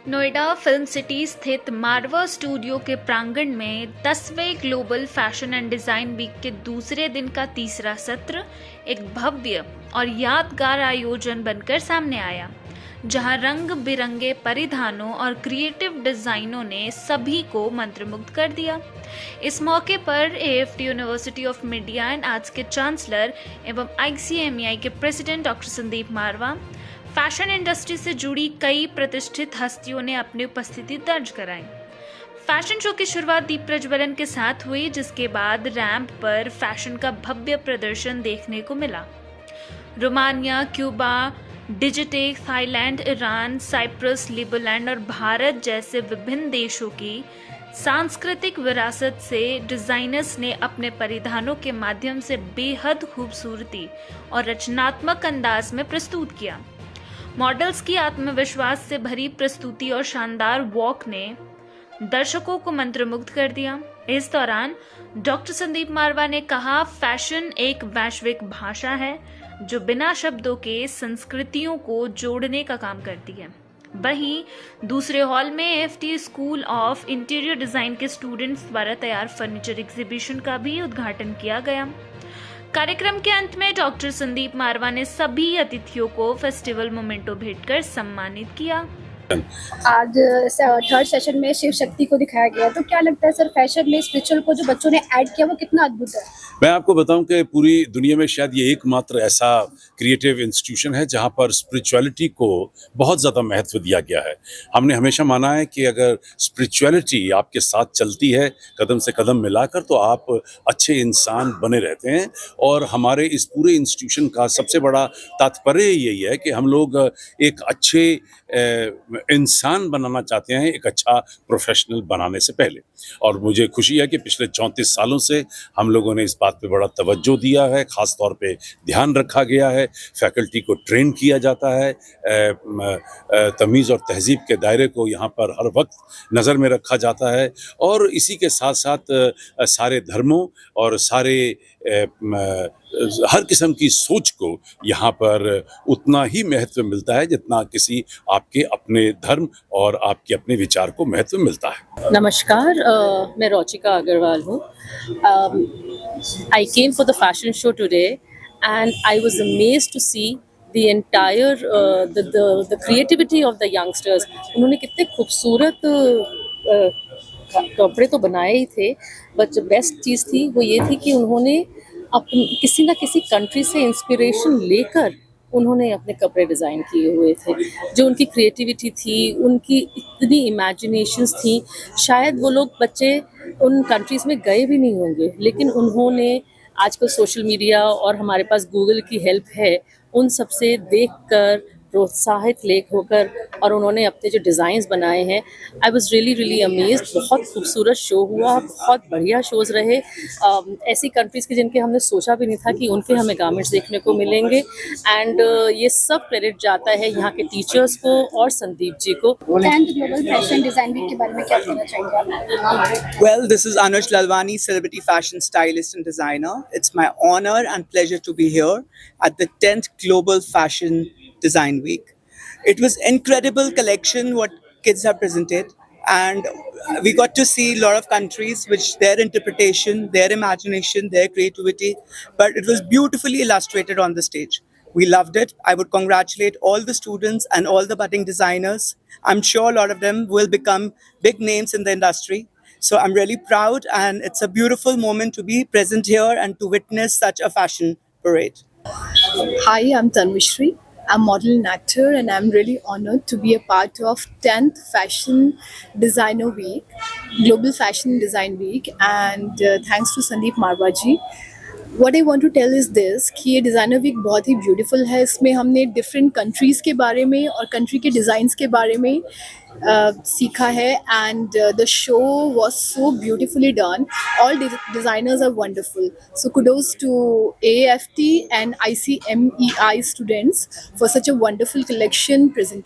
Noida film city स्थित मारवा studio के प्रांगण में 10वें global fashion and design week के दूसरे दिन का तीसरा सत्र एक भव्य और यादगार आयोजन बनकर सामने आया, जहां रंग बिरंगे परिधानों और क्रिएटिव डिजाइनों ने सभी को मंत्रमुग्ध कर दिया। इस मौके पर AFT university of media and arts के चांसलर एवं आईसीएमईआई के प्रेसिडेंट डॉक्टर संदीप मारवा, फैशन इंडस्ट्री से जुड़ी कई प्रतिष्ठित हस्तियों ने अपनी उपस्थिति दर्ज कराई। फैशन शो की शुरुआत दीप प्रज्वलन के साथ हुई, जिसके बाद रैंप पर फैशन का भव्य प्रदर्शन देखने को मिला। रोमानिया, क्यूबा, डिजिटेक, थाईलैंड, ईरान, साइप्रस, लीबोलैंड और भारत जैसे विभिन्न देशों की सांस्कृतिक विरासत से डिजाइनर्स ने अपने परिधानों के माध्यम से बेहद खूबसूरती और रचनात्मक अंदाज में प्रस्तुत किया। मॉडल्स की आत्मविश्वास से भरी प्रस्तुति और शानदार वॉक ने दर्शकों को मंत्रमुग्ध कर दिया। इस दौरान डॉक्टर संदीप मारवा ने कहा, फैशन एक वैश्विक भाषा है जो बिना शब्दों के संस्कृतियों को जोड़ने का काम करती है। वहीं दूसरे हॉल में AFT school of interior design के स्टूडेंट्स द्वारा तैयार फर्नीचर एग्जीबिशन का भी उद्घाटन किया गया। कार्यक्रम के अंत में डॉक्टर संदीप मारवा ने सभी अतिथियों को फेस्टिवल मोमेंटो भेंटकर सम्मानित किया। आज थर्ड सेशन में शिव शक्ति को दिखाया गया, तो क्या लगता है सर, फैशन में स्पिरिचुअल को जो बच्चों ने ऐड किया वो कितना अद्भुत है? मैं आपको बताऊं कि पूरी दुनिया में शायद ये एकमात्र ऐसा क्रिएटिव इंस्टीट्यूशन है जहां पर स्पिरिचुअलिटी को बहुत ज़्यादा महत्व दिया गया है। हमने हमेशा माना है कि अगर स्पिरिचुअलिटी आपके साथ चलती है कदम से कदम मिलाकर, तो आप अच्छे इंसान बने रहते हैं। और हमारे इस पूरे इंस्टीट्यूशन का सबसे बड़ा तात्पर्य यही है कि हम लोग एक अच्छे इंसान बनाना चाहते हैं, एक अच्छा प्रोफेशनल बनाने से पहले। और मुझे खुशी है कि पिछले 34 सालों से हम लोगों ने इस बात पे बड़ा तवज्जो दिया है, ख़ास तौर पे ध्यान रखा गया है, फैकल्टी को ट्रेन किया जाता है, तमीज़ और तहज़ीब के दायरे को यहाँ पर हर वक्त नज़र में रखा जाता है। और इसी के साथ साथ सारे धर्मों और सारे हर किस्म की सोच को यहाँ पर उतना ही महत्व मिलता है जितना किसी आपके अपने धर्म और आपके अपने विचार को महत्व मिलता है। नमस्कार, मैं रोचिका अग्रवाल हूँ। I came for the fashion show today and I was amazed to see the entire the creativity of the youngsters. उन्होंने कितने खूबसूरत कपड़े तो बनाए ही थे, बट जो बेस्ट चीज़ थी वो ये थी कि उन्होंने किसी ना किसी कंट्री से इंस्पिरेशन लेकर उन्होंने अपने कपड़े डिज़ाइन किए हुए थे। जो उनकी क्रिएटिविटी थी, उनकी इतनी इमेजिनेशंस थी, शायद वो लोग बच्चे उन कंट्रीज़ में गए भी नहीं होंगे, लेकिन उन्होंने आजकल सोशल मीडिया और हमारे पास गूगल की हेल्प है, उन सब से देखकर प्रोत्साहित लेख होकर और उन्होंने अपने जो डिज़ाइंस बनाए हैं, आई वाज रियली अमेज्ड। बहुत खूबसूरत शो हुआ, बहुत बढ़िया शोज़ रहे। ऐसी कंट्रीज़ के जिनके हमने सोचा भी नहीं था कि उनके हमें गारमेंट्स देखने को मिलेंगे। एंड ये सब क्रेडिट जाता है यहाँ के टीचर्स को और संदीप जी को। 10th global fashion design week के बारे में क्या कहना चाहेंगे? Well, this is Anuj Lalwani, celebrity fashion stylist and designer. It's my honor and pleasure to be here at the 10th Global Fashion Design Week. It was incredible collection what kids have presented, and we got to see a lot of countries which their interpretation, their imagination, their creativity, but it was beautifully illustrated on the stage. We loved it. I would congratulate all the students and all the budding designers. I'm sure a lot of them will become big names in the industry. So I'm really proud, and it's a beautiful moment to be present here and to witness such a fashion parade. Hi, I'm Tanvishri. I'm a model and actor, and I'm really honored to be a part of 10th Fashion Designer Week, Global Fashion Design Week, and thanks to Sandeep Marwa ji. What I want to tell is this कि ये designer week बहुत ही beautiful है। इसमें हमने different countries के बारे में और कंट्री के डिज़ाइंस के बारे में सीखा है, and the show was so beautifully done. All designers are wonderful, so kudos to AFT and ICMEI students for such a wonderful collection presentation.